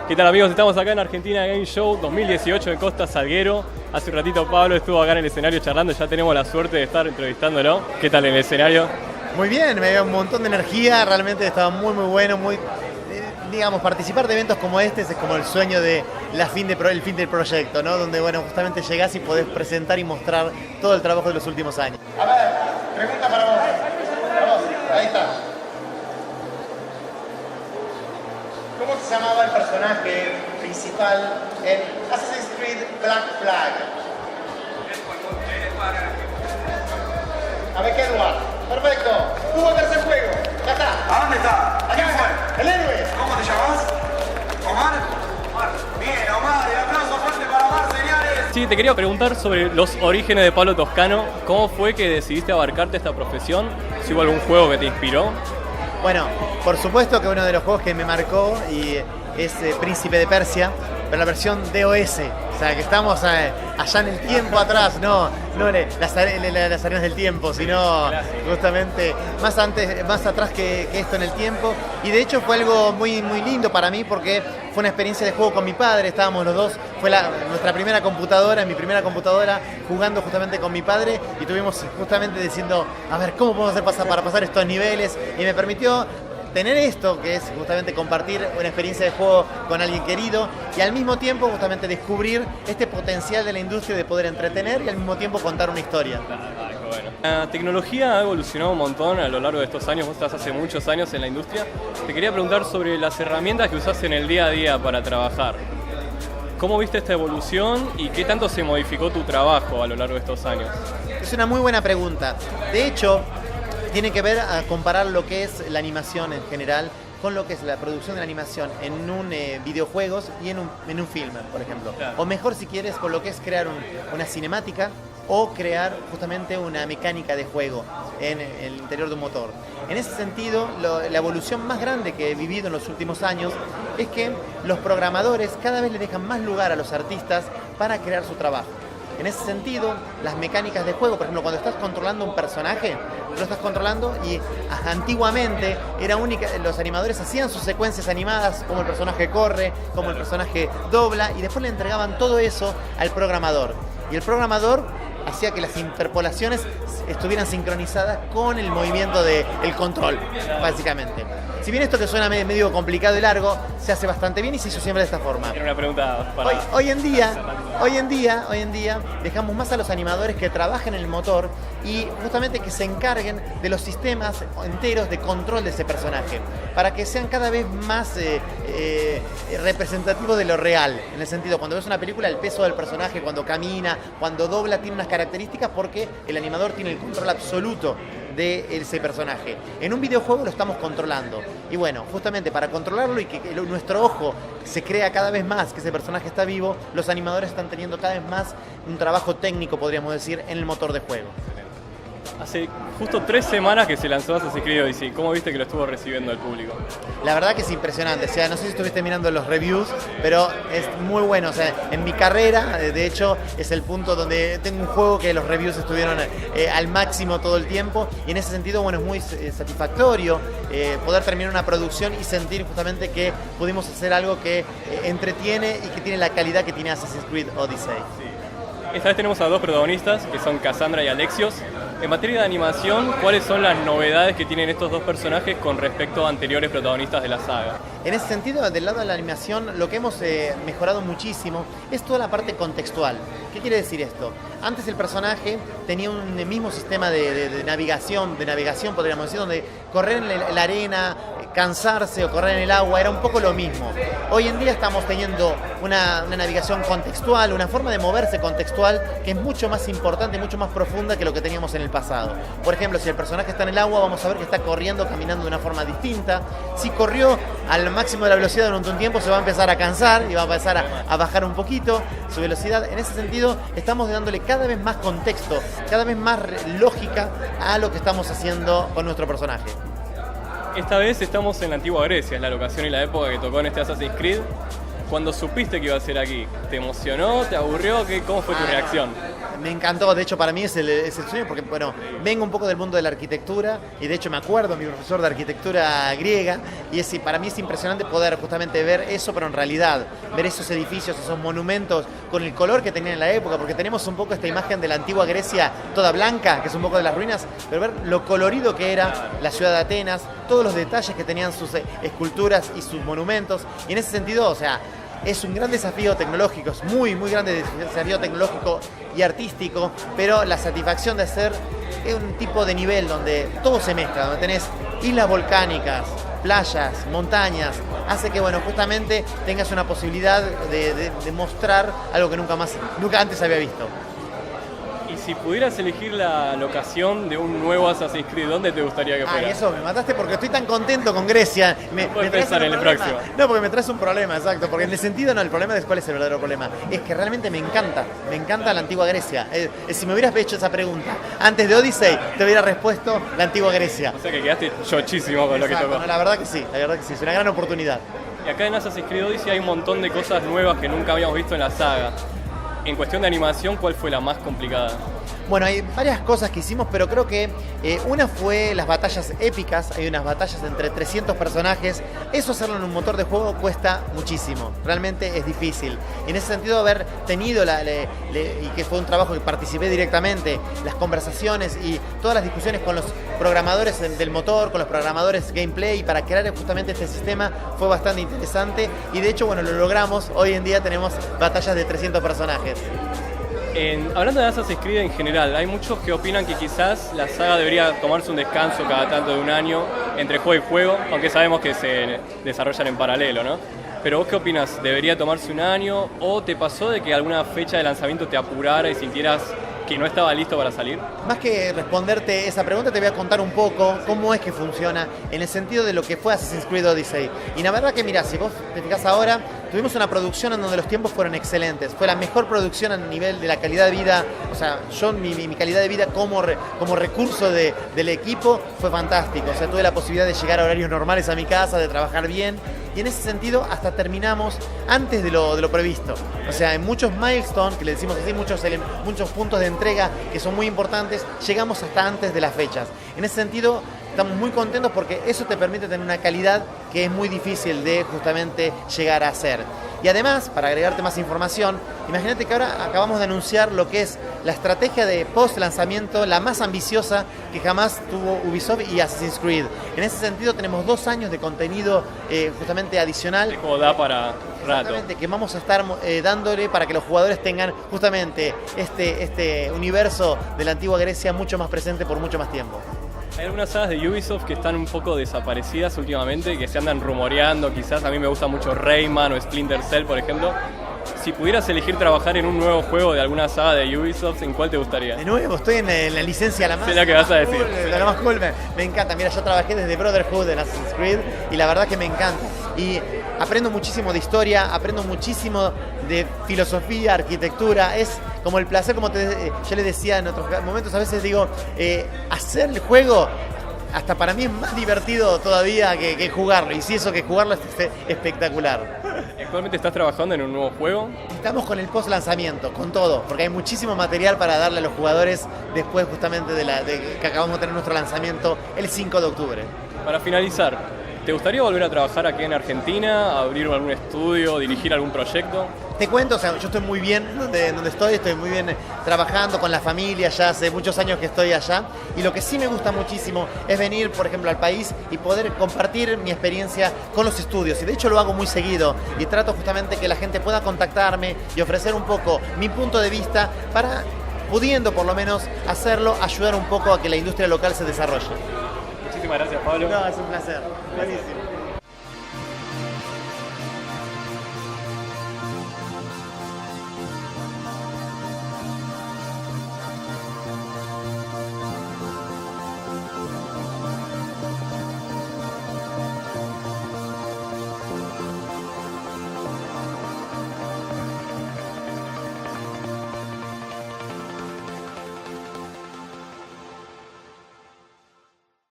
¿Qué tal, amigos? Estamos acá en Argentina Game Show 2018 en Costa Salguero. Hace un ratito Pablo estuvo acá en el escenario charlando, ya tenemos la suerte de estar entrevistándolo. ¿Qué tal en el escenario? Muy bien, me dio un montón de energía, realmente estaba muy bueno, digamos, participar de eventos como este es como el sueño de el fin del proyecto, ¿no? Donde, bueno, justamente llegás y podés presentar y mostrar todo el trabajo de los últimos años. A ver, pregunta para vos. Vamos, ahí está. ¿Cómo se llamaba el personaje principal en Assassin's Creed Black Flag? A ver, ¿qué lugar? Perfecto. Hubo tercer juego. Ya está. ¿A dónde está? ¿Quién fue? El héroe. ¿Cómo te llamas? ¿Omar? Omar. Bien, Omar. El aplauso fuerte para Omar, señores. Sí, te quería preguntar sobre los orígenes de Pablo Toscano. ¿Cómo fue que decidiste abarcarte esta profesión? ¿Si hubo algún juego que te inspiró? Bueno, por supuesto que uno de los juegos que me marcó es Príncipe de Persia, pero la versión DOS. O sea, que estamos allá en el tiempo atrás, no las arenas del tiempo, sino justamente más atrás que esto en el tiempo. Y de hecho fue algo muy lindo para mí porque fue una experiencia de juego con mi padre, estábamos los dos, fue nuestra primera computadora, mi primera computadora, jugando justamente con mi padre y tuvimos justamente diciendo, a ver, ¿cómo podemos hacer para pasar estos niveles? Y me permitió tener esto, que es justamente compartir una experiencia de juego con alguien querido y al mismo tiempo justamente descubrir este potencial de la industria de poder entretener y al mismo tiempo contar una historia. Bueno. La tecnología ha evolucionado un montón a lo largo de estos años, vos estás hace muchos años en la industria. Te quería preguntar sobre las herramientas que usás en el día a día para trabajar. ¿Cómo viste esta evolución y qué tanto se modificó tu trabajo a lo largo de estos años? Es una muy buena pregunta. De hecho, tiene que ver a comparar lo que es la animación en general con lo que es la producción de la animación en un videojuegos y en un film, por ejemplo. Claro. O mejor, si quieres, con lo que es crear una cinemática o crear justamente una mecánica de juego en el interior de un motor. En ese sentido, la evolución más grande que he vivido en los últimos años es que los programadores cada vez le dejan más lugar a los artistas para crear su trabajo. En ese sentido, las mecánicas de juego, por ejemplo, cuando estás controlando un personaje, lo estás controlando y antiguamente los animadores hacían sus secuencias animadas, como el personaje corre, como el personaje dobla, y después le entregaban todo eso al programador. Y el programador hacía que las interpolaciones estuvieran sincronizadas con el movimiento del control, básicamente. Si bien esto que suena medio complicado y largo, se hace bastante bien y se hizo siempre de esta forma. Era una pregunta para... Hoy en día, dejamos más a los animadores que trabajen en el motor y justamente que se encarguen de los sistemas enteros de control de ese personaje, para que sean cada vez más representativos de lo real. En el sentido, cuando ves una película, el peso del personaje, cuando camina, cuando dobla, tiene unas características porque el animador tiene el control absoluto de ese personaje. En un videojuego lo estamos controlando. Y bueno, justamente para controlarlo y que nuestro ojo se crea cada vez más que ese personaje está vivo, los animadores están teniendo cada vez más un trabajo técnico, podríamos decir, en el motor de juego. Hace justo 3 semanas que se lanzó Assassin's Creed Odyssey. ¿Cómo viste que lo estuvo recibiendo el público? La verdad que es impresionante. O sea, no sé si estuviste mirando los reviews, pero es muy bueno. O sea, en mi carrera, de hecho, es el punto donde tengo un juego que los reviews estuvieron al máximo todo el tiempo. Y en ese sentido, bueno, es muy satisfactorio poder terminar una producción y sentir justamente que pudimos hacer algo que entretiene y que tiene la calidad que tiene Assassin's Creed Odyssey. Sí. Esta vez tenemos a 2 protagonistas, que son Cassandra y Alexios. En materia de animación, ¿cuáles son las novedades que tienen estos 2 personajes con respecto a anteriores protagonistas de la saga? En ese sentido, del lado de la animación, lo que hemos mejorado muchísimo es toda la parte contextual. ¿Qué quiere decir esto? Antes el personaje tenía un mismo sistema de navegación, podríamos decir, donde correr en la arena, cansarse o correr en el agua era un poco lo mismo. Hoy en día estamos teniendo una navegación contextual, una forma de moverse contextual que es mucho más importante, mucho más profunda que lo que teníamos en el pasado. Por ejemplo, si el personaje está en el agua, vamos a ver que está corriendo, caminando de una forma distinta. Si corrió al máximo de la velocidad durante un tiempo, se va a empezar a cansar y va a empezar a bajar un poquito su velocidad. En ese sentido, estamos dándole cada vez más contexto, cada vez más lógica a lo que estamos haciendo con nuestro personaje. Esta vez estamos en la antigua Grecia, es la locación y la época que tocó en este Assassin's Creed. Cuando supiste que iba a ser aquí, ¿te emocionó? ¿Te aburrió? ¿Cómo fue tu reacción? Me encantó, de hecho para mí es el sueño porque, bueno, vengo un poco del mundo de la arquitectura y de hecho me acuerdo mi profesor de arquitectura griega y para mí es impresionante poder justamente ver eso, pero en realidad, ver esos edificios, esos monumentos con el color que tenían en la época, porque tenemos un poco esta imagen de la antigua Grecia toda blanca, que es un poco de las ruinas, pero ver lo colorido que era la ciudad de Atenas, todos los detalles que tenían sus esculturas y sus monumentos, y en ese sentido, o sea, es un gran desafío tecnológico, es muy grande desafío tecnológico y artístico, pero la satisfacción de hacer un tipo de nivel donde todo se mezcla, donde tenés islas volcánicas, playas, montañas, hace que, bueno, justamente tengas una posibilidad de mostrar algo que nunca antes había visto. Y si pudieras elegir la locación de un nuevo Assassin's Creed, ¿dónde te gustaría que fuera? Eso, me mataste porque estoy tan contento con Grecia. Puedes pensar en el próximo. No, porque me traes un problema, exacto. Porque en el sentido, no, el problema es cuál es el verdadero problema. Es que realmente me encanta la antigua Grecia. Si me hubieras hecho esa pregunta antes de Odyssey, te hubiera respuesto la antigua Grecia. O sea que quedaste chochísimo con lo que tocó. No, la verdad que sí, es una gran oportunidad. Y acá en Assassin's Creed Odyssey hay un montón de cosas nuevas que nunca habíamos visto en la saga. En cuestión de animación, ¿cuál fue la más complicada? Bueno, hay varias cosas que hicimos, pero creo que una fue las batallas épicas. Hay unas batallas entre 300 personajes. Eso hacerlo en un motor de juego cuesta muchísimo. Realmente es difícil. Y en ese sentido, haber tenido, y que fue un trabajo que participé directamente, las conversaciones y todas las discusiones con los programadores del motor, con los programadores gameplay, para crear justamente este sistema, fue bastante interesante. Y de hecho, bueno, lo logramos. Hoy en día tenemos batallas de 300 personajes. Hablando de Assassin's Creed en general, hay muchos que opinan que quizás la saga debería tomarse un descanso cada tanto de un año entre juego y juego, aunque sabemos que se desarrollan en paralelo, ¿no? Pero vos, ¿qué opinas? ¿Debería tomarse un año o te pasó de que alguna fecha de lanzamiento te apurara y sintieras que no estaba listo para salir? Más que responderte esa pregunta, te voy a contar un poco cómo es que funciona en el sentido de lo que fue Assassin's Creed Odyssey. Y la verdad que, mira, si vos te fijás ahora, tuvimos una producción en donde los tiempos fueron excelentes. Fue la mejor producción a nivel de la calidad de vida. O sea, yo mi calidad de vida como recurso del equipo fue fantástico. O sea, tuve la posibilidad de llegar a horarios normales a mi casa, de trabajar bien. Y en ese sentido hasta terminamos antes de lo previsto. O sea, en muchos milestones, que le decimos así, muchos puntos de entrega que son muy importantes, llegamos hasta antes de las fechas. En ese sentido estamos muy contentos porque eso te permite tener una calidad que es muy difícil de justamente llegar a hacer. Y además, para agregarte más información, imagínate que ahora acabamos de anunciar lo que es la estrategia de post-lanzamiento, la más ambiciosa que jamás tuvo Ubisoft y Assassin's Creed. En ese sentido tenemos 2 años de contenido justamente adicional. Como da para rato. Que vamos a estar dándole para que los jugadores tengan justamente este universo de la antigua Grecia mucho más presente por mucho más tiempo. Hay algunas sagas de Ubisoft que están un poco desaparecidas últimamente, que se andan rumoreando, quizás. A mí me gusta mucho Rayman o Splinter Cell, por ejemplo. Si pudieras elegir trabajar en un nuevo juego de alguna saga de Ubisoft, ¿en cuál te gustaría? De nuevo, estoy en la licencia la más sé lo que vas a decir. Cool, la más cool, me encanta. Mira, yo trabajé desde Brotherhood en Assassin's Creed y la verdad que me encanta. Y aprendo muchísimo de historia, aprendo muchísimo de filosofía, arquitectura. Es como el placer, como yo les decía en otros momentos, a veces digo, hacer el juego hasta para mí es más divertido todavía que jugarlo. Y si eso que jugarlo es espectacular. ¿Actualmente estás trabajando en un nuevo juego? Estamos con el post lanzamiento, con todo, porque hay muchísimo material para darle a los jugadores después justamente de que acabamos de tener nuestro lanzamiento el 5 de octubre. Para finalizar, ¿te gustaría volver a trabajar aquí en Argentina, abrir algún estudio, dirigir algún proyecto? Te cuento, o sea, yo estoy muy bien donde estoy muy bien trabajando con la familia, ya hace muchos años que estoy allá, y lo que sí me gusta muchísimo es venir, por ejemplo, al país y poder compartir mi experiencia con los estudios, y de hecho lo hago muy seguido, y trato justamente que la gente pueda contactarme y ofrecer un poco mi punto de vista para, pudiendo por lo menos hacerlo, ayudar un poco a que la industria local se desarrolle. Muchísimas gracias, Pablo. No, es un placer. Buenísimo.